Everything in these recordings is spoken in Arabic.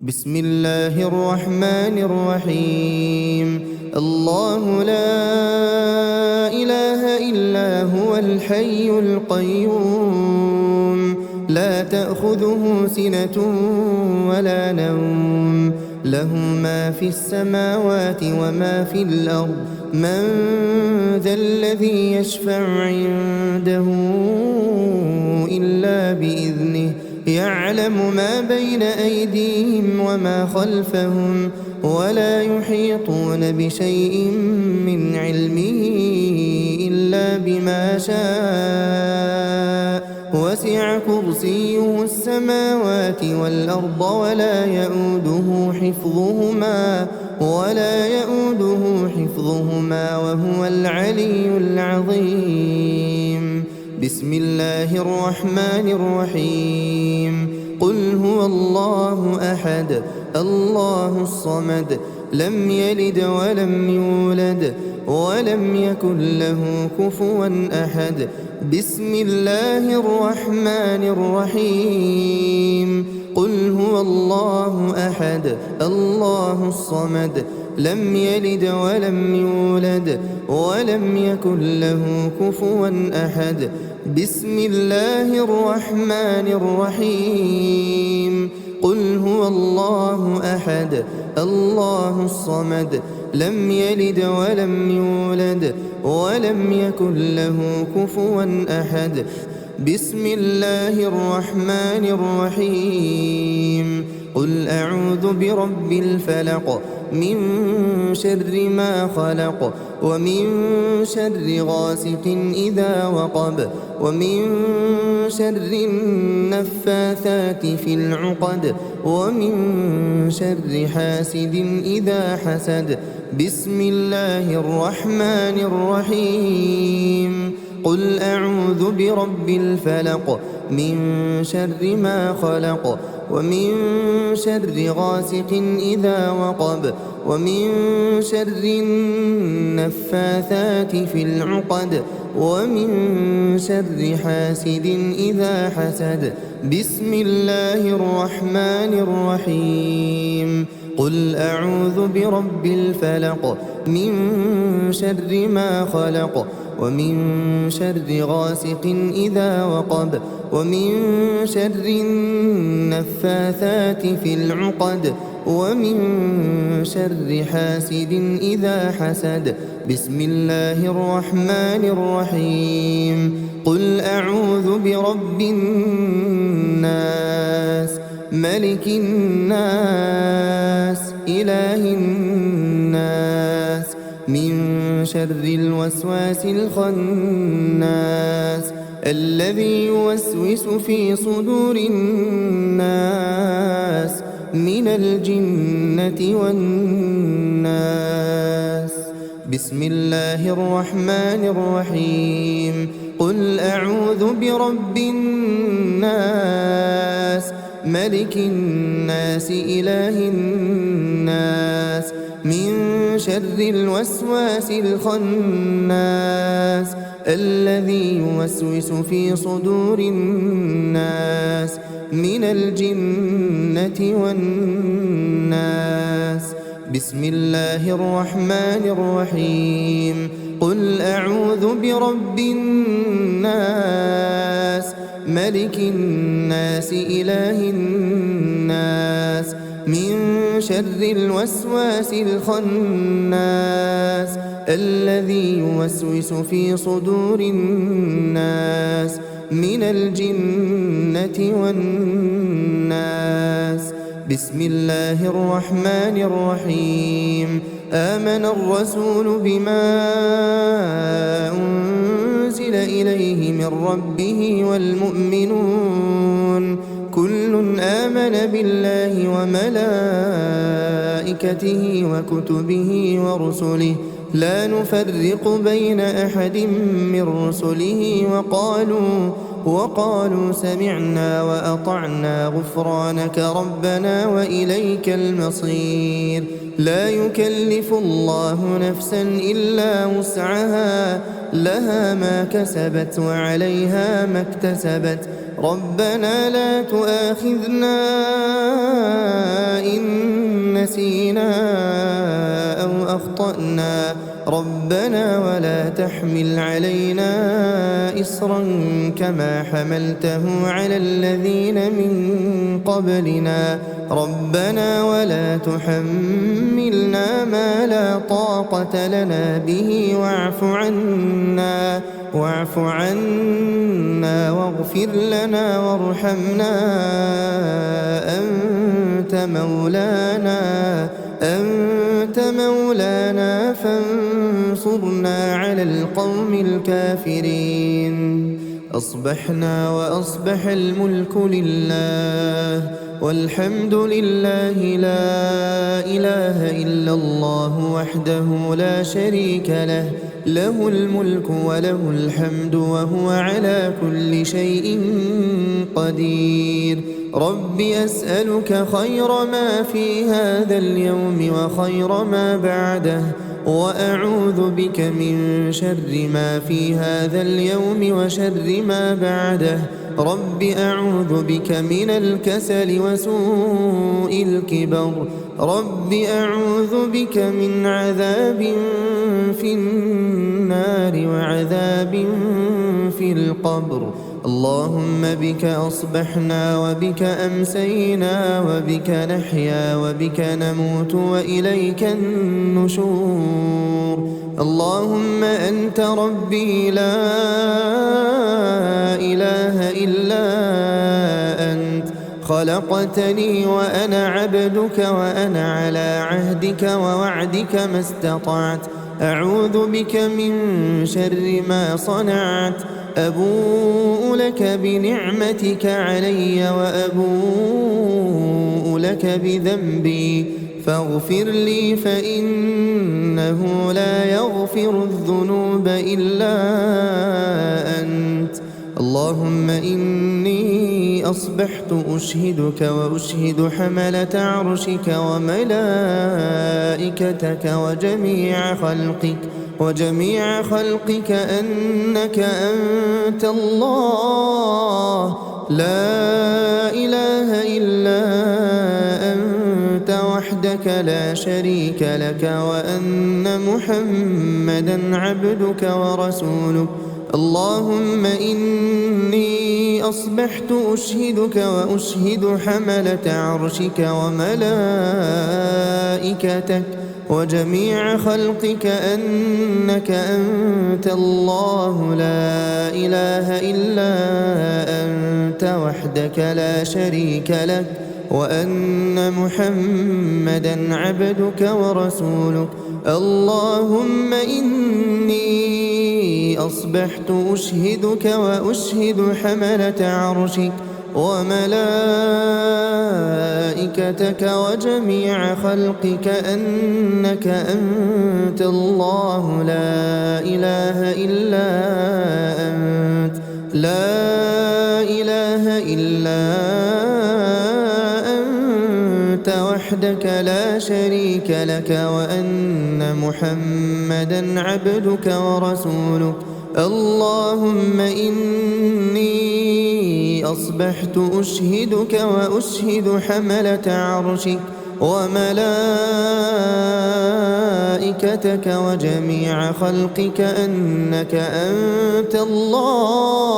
بسم الله الرحمن الرحيم. الله لا إله إلا هو الحي القيوم لا تأخذه سنة ولا نوم له ما في السماوات وما في الأرض من ذا الذي يشفع عنده إلا بإذنه يعلم ما بين أيديهم وما خلفهم ولا يحيطون بشيء من علمه إلا بما شاء وسع كرسيه السماوات والأرض ولا يؤوده حفظهما وهو العلي العظيم. بسم الله الرحمن الرحيم. قل هو الله أحد الله الصمد لم يلد ولم يولد ولم يكن له كفوا أحد. بسم الله الرحمن الرحيم. قل هو الله أحد الله الصمد لم يلد ولم يولد ولم يكن له كفوا أحد. بسم الله الرحمن الرحيم. قل هو الله أحد الله الصمد لم يلد ولم يولد ولم يكن له كفوا أحد. بسم الله الرحمن الرحيم. قل أعوذ برب الفلق من شر ما خلق ومن شر غاسق إذا وقب ومن شر النفاثات في العقد ومن شر حاسد إذا حسد. بسم الله الرحمن الرحيم. قل أعوذ برب الفلق من شر ما خلق ومن شر غاسق إذا وقب ومن شر النفاثات في العقد ومن شر حاسد إذا حسد. بسم الله الرحمن الرحيم. قل أعوذ برب الفلق من شر ما خلق ومن شر غاسق إذا وقب ومن شر النفاثات في العقد ومن شر حاسد إذا حسد. بسم الله الرحمن الرحيم. قل أعوذ برب الناس ملك الناس إله الناس من شر الوسواس الخناس الذي يوسوس في صدور الناس من الجنة والناس. بسم الله الرحمن الرحيم. قل أعوذ برب الناس ملك الناس إله الناس من شر الوسواس الخناس الذي يوسوس في صدور الناس من الجنة والناس. بسم الله الرحمن الرحيم. قل أعوذ برب الناس ملك الناس إله الناس من شر الوسواس الخناس الذي يوسوس في صدور الناس من الجنة والناس. بسم الله الرحمن الرحيم. آمن الرسول بما أنزل إليه من ربه والمؤمنون كل آمن بالله وملائكته وكتبه ورسله لا نفرق بين أحد من رسله وقالوا سمعنا وأطعنا غفرانك ربنا وإليك المصير. لا يكلف الله نفسا إلا وسعها لها ما كسبت وعليها ما اكتسبت. ربنا لا تؤاخذنا إن نسينا أو أخطأنا ربنا ولا تحمل علينا إصرا كما حملته على الذين من قبلنا ربنا ولا تحملنا ما لا طاقة لنا به واعف عنا واغفر لنا وارحمنا أنت مولانا فانصرنا على القوم الكافرين. أصبحنا وأصبح الملك لله والحمد لله لا إله إلا الله وحده لا شريك له له الملك وله الحمد وهو على كل شيء قدير. رب أسألك خير ما في هذا اليوم وخير ما بعده وأعوذ بك من شر ما في هذا اليوم وشر ما بعده. رب أعوذ بك من الكسل وسوء الكبر. رب أعوذ بك من عذاب في النار وعذاب في القبر. اللهم بك أصبحنا وبك أمسينا وبك نحيا وبك نموت وإليك النشور. اللهم أنت ربي لا إله إلا أنت خلقتني وأنا عبدك وأنا على عهدك ووعدك ما استطعت. أعوذ بك من شر ما صنعت. أبوء لك بنعمتك علي وأبوء لك بذنبي فاغفر لي فإنه لا يغفر الذنوب إلا أنت. اللهم إني أصبحت أشهدك وأشهد حملة عرشك وملائكتك وجميع خلقك أنك أنت الله لا إله إلا أنت وحدك لا شريك لك وأن محمدا عبدك ورسولك. اللهم إني أصبحت أشهدك وأشهد حملة عرشك وملائكتك وجميع خلقك أنك أنت الله لا إله إلا أنت وحدك لا شريك لك وأن محمدا عبدك ورسولك. اللهم إني أصبحت أشهدك وأشهد حملة عرشك وملائكتك وجميع خلقك أنك أنت الله لا إله إلا أنت وحدك لا شريك لك وأن محمدا عبدك ورسولك. اللهم إني أصبحت أشهدك وأشهد حملة عرشك وملائكتك وجميع خلقك أنك أنت الله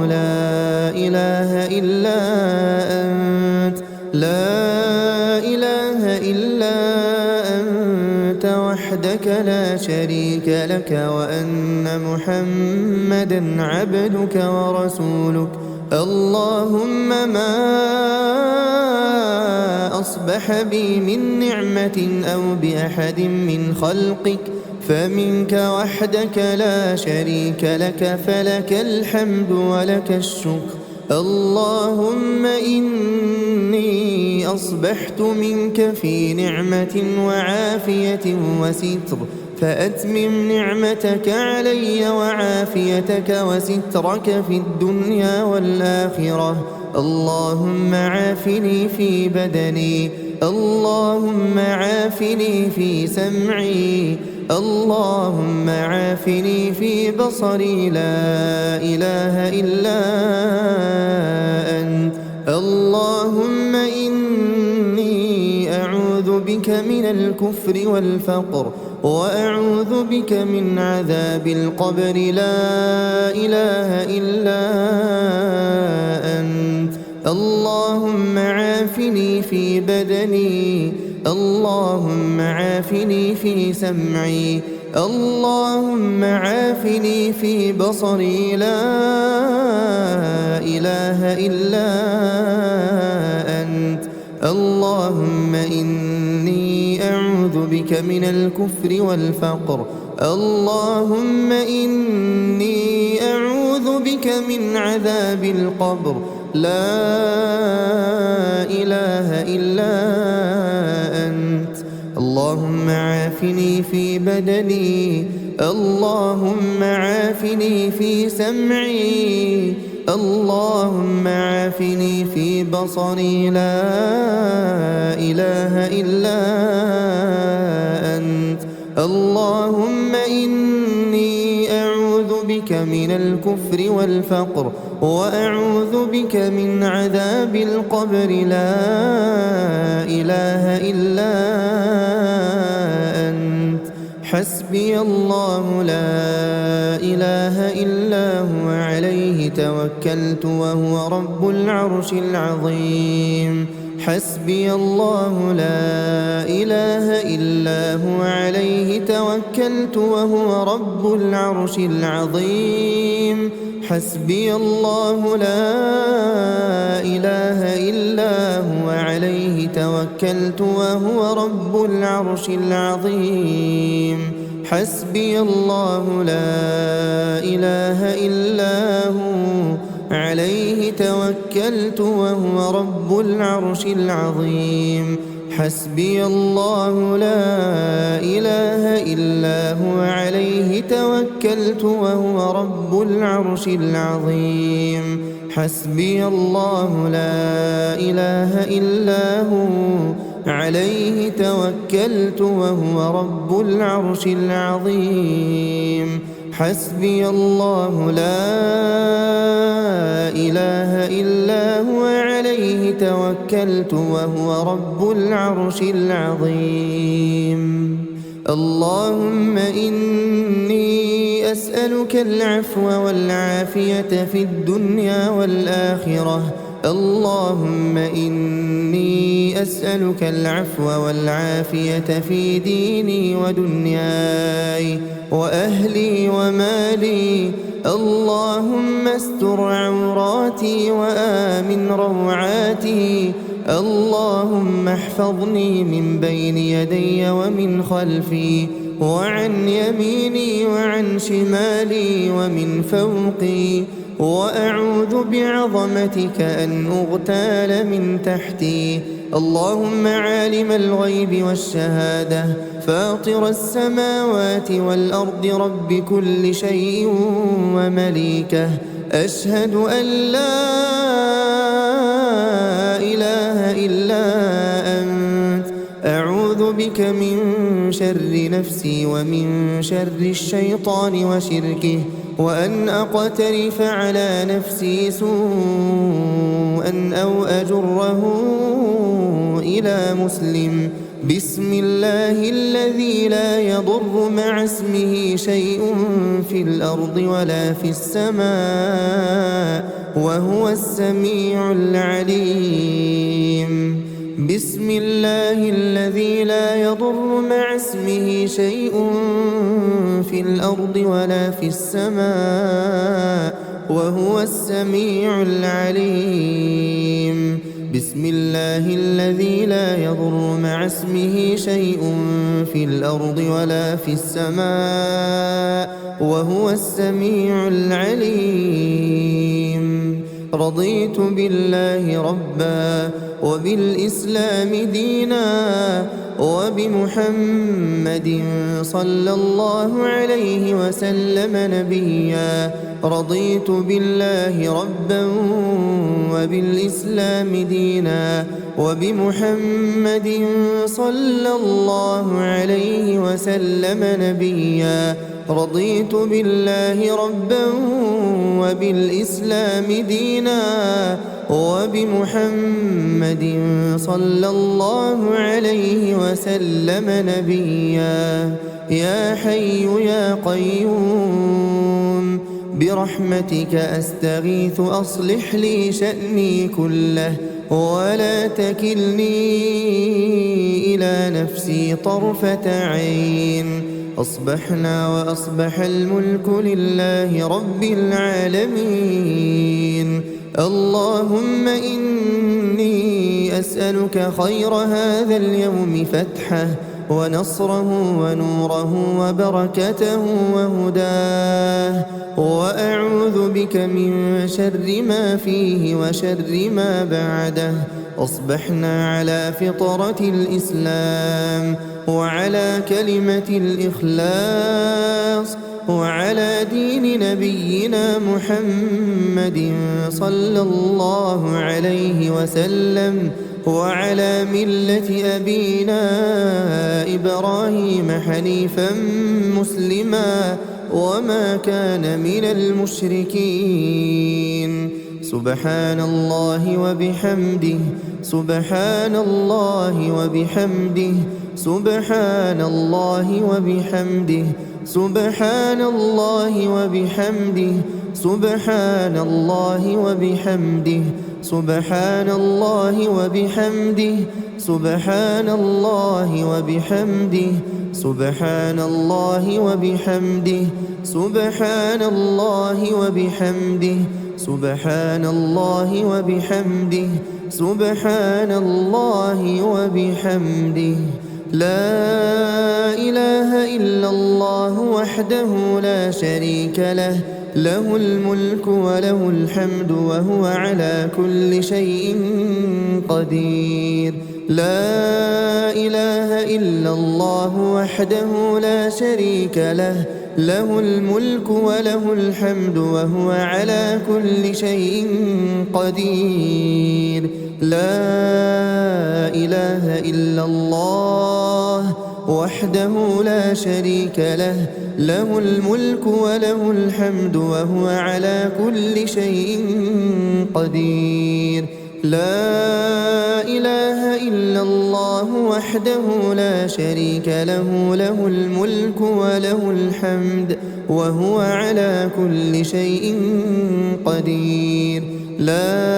لا إله إلا أنت وحدك لا شريك لك وأن محمدا عبدك ورسولك. اللهم ما أصبح بي من نعمة أو بأحد من خلقك فمنك وحدك لا شريك لك فلك الحمد ولك الشكر. اللهم إني أصبحت منك في نعمة وعافية وستر فأتمم نعمتك علي وعافيتك وسترك في الدنيا والآخرة. اللهم عافني في بدني. اللهم عافني في سمعي. اللهم عافني في بصري لا إله إلا أنت. اللهم بك من الكفر والفقر وأعوذ بك من عذاب القبر لا إله إلا أنت اللهم عافني في بدني اللهم عافني في سمعي اللهم عافني في بصري لا إله إلا أنت اللهم إني أعوذ بك من الكفر والفقر اللهم إني أعوذ بك من عذاب القبر لا إله إلا أنت اللهم عافني في بدني اللهم عافني في سمعي اللهم عافني في بصري لا إله إلا أنت اللهم إني أعوذ بك من الكفر والفقر وأعوذ بك من عذاب القبر لا إله إلا أنت حسبي الله لا إله إلا هو عليه توكلت وهو رب العرش العظيم حسبي الله لا إله إلا هو عليه توكلت وهو رب العرش العظيم حسبي الله لا إله إلا هو عليه توكلت وهو رب العرش العظيم حسبي الله لا إله إلا هو عليه توكلت وهو رب العرش العظيم حسبي الله لا إله إلا هو عليه توكلت وهو رب العرش العظيم حسبي الله لا إله إلا هو عليه توكلت وهو رب العرش العظيم حسبي الله لا إله إلا هو عليه توكلت وهو رب العرش العظيم اللهم إني أسألك العفو والعافية في الدنيا والآخرة اللهم إني أسألك العفو والعافية في ديني ودنياي وأهلي ومالي اللهم استر عوراتي وآمن روعاتي اللهم احفظني من بين يدي ومن خلفي وعن يميني وعن شمالي ومن فوقي وأعوذ بعظمتك أن أغتال من تحتي اللهم عالم الغيب والشهادة فاطر السماوات والأرض رب كل شيء ومليكه أشهد أن لا إله إلا أنت أعوذ بك من شر نفسي ومن شر الشيطان وشركه وأن أقترف على نفسي سوءا أو أجره إلى مسلم بسم الله الذي لا يضر مع اسمه شيء في الأرض ولا في السماء وهو السميع العليم بسم الله الذي لا يضر مع اسمه شيء في الأرض ولا في السماء وهو السميع العليم بسم الله الذي لا يضر مع اسمه شيء في الأرض ولا في السماء وهو السميع العليم رضيت بالله ربا وبالإسلام دينا وبمحمد صلى الله عليه وسلم نبيا رضيت بالله ربا وبالإسلام دينا وبمحمد صلى الله عليه وسلم نبيا رضيت بالله ربا وبالإسلام دينا وبمحمد صلى الله عليه وسلم نبيا. يا حي يا قيوم برحمتك أستغيث أصلح لي شأني كله ولا تكلني إلى نفسي طرفة عين. أصبحنا وأصبح الملك لله رب العالمين. اللهم إني أسألك خير هذا اليوم فتحه ونصره ونوره وبركته وهداه، وأعوذ بك من شر ما فيه وشر ما بعده. أصبحنا على فطرة الإسلام وعلى كلمة الإخلاص وعلى دين نبينا محمد صلى الله عليه وسلم وعلى ملة أبينا إبراهيم حنيفا مسلما وما كان من المشركين. سبحان الله وبحمده سبحان الله وبحمده سبحان الله وبحمده سبحان الله وبحمده سبحان الله وبحمده سبحان الله وبحمده سبحان الله وبحمده سبحان الله وبحمده سبحان الله وبحمده سبحان الله وبحمده سبحان الله وبحمده. لا إله إلا الله وحده لا شريك له، له الملك وله الحمد وهو على كل شيء قدير. لا إله إلا الله وحده لا شريك له، له الملك وله الحمد وهو على كل شيء قدير. لا إله إلا الله وحده لا شريك له، له الملك وله الحمد وهو على كل شيء قدير. لا إله إلا الله وحده لا شريك له، له الملك وله الحمد وهو على كل شيء قدير. لا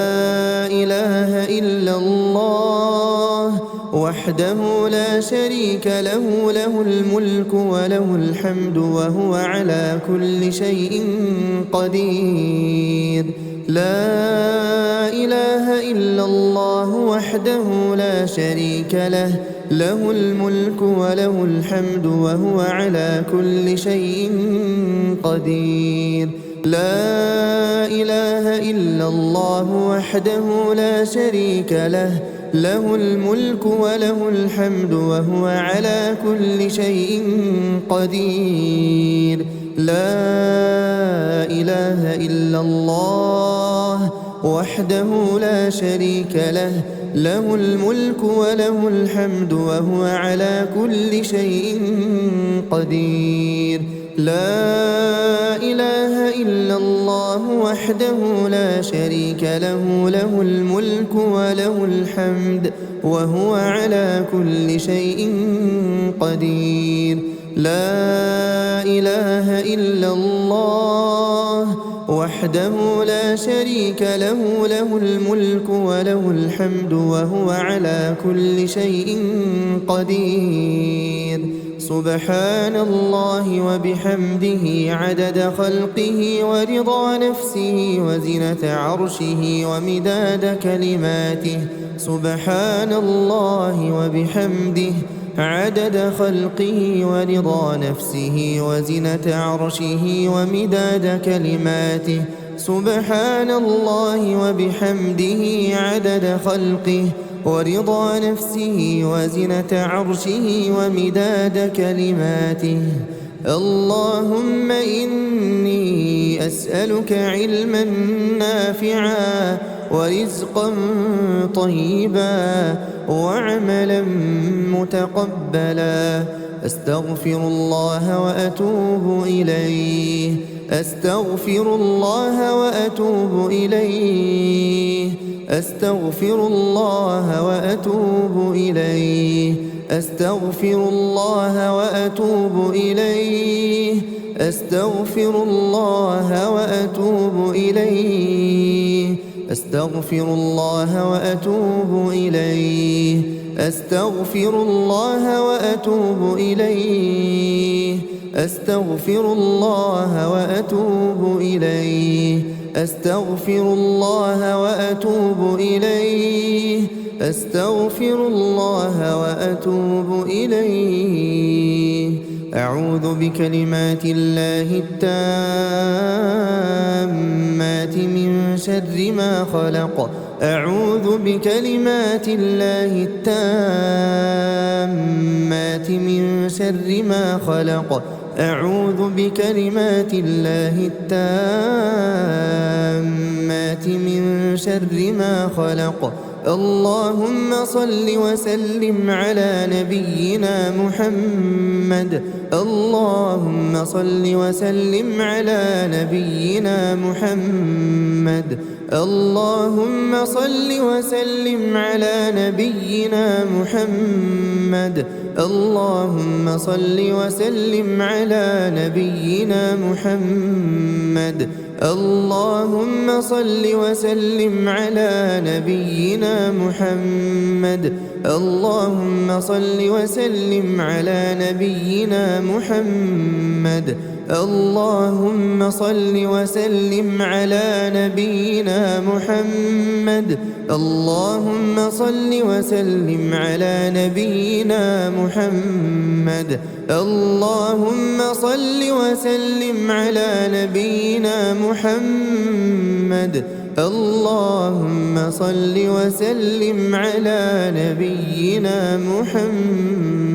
إله إلا الله وحده لا شريك له، له الملك وله الحمد وهو على كل شيء قدير. لا إله إلا الله وحده لا شريك له، له الملك وله الحمد وهو على كل شيء قدير. لا إله إلا الله وحده لا شريك له، له الملك وله الحمد وهو على كل شيء قدير. لا إله إلا الله وحده لا شريك له، له الملك وله الحمد وهو على كل شيء قدير. لا إله إلا الله وحده لا شريك له، له الملك وله الحمد وهو على كل شيء قدير. لا إله إلا الله وحده لا شريك له، له الملك وله الحمد وهو على كل شيء قدير. سبحان الله وبحمده عدد خلقه ورضا نفسه وزنة عرشه ومداد كلماته. سبحان الله وبحمده عدد خلقه ورضا نفسه وزنة عرشه ومداد كلماته. سبحان الله وبحمده عدد خلقه ورضا نفسه وزنة عرشه ومداد كلماته. اللهم إني أسألك علما نافعا ورزقا طيبا وعملا متقبلا أستغفر الله وأتوب إليه أستغفر الله وأتوب إليه أستغفر الله وأتوب إليه أستغفر الله وأتوب إليه أستغفر الله وأتوب إليه أستغفر الله وأتوب إليه أستغفر الله وأتوب إليه أستغفر الله وأتوب إليه أستغفر الله وأتوب إليه أستغفر الله وأتوب إليه أعوذ بكلمات الله التامات من شر ما خلق أعوذ بكلمات الله التامات من شر ما خلق أعوذ بكلمات الله التامات من شر ما خلق اللهم صل وسلم على نبينا محمد اللهم صل وسلم على نبينا محمد اللهم صل وسلم على نبينا محمد اللهم صل وسلم على نبينا محمد اللهم صل وسلم على نبينا محمد اللهم صل وسلم على نبينا محمد اللهم صل وسلم على نبينا محمد اللهم صل وسلم على نبينا محمد اللهم صل وسلم على نبينا محمد اللهم صل وسلم على نبينا محمد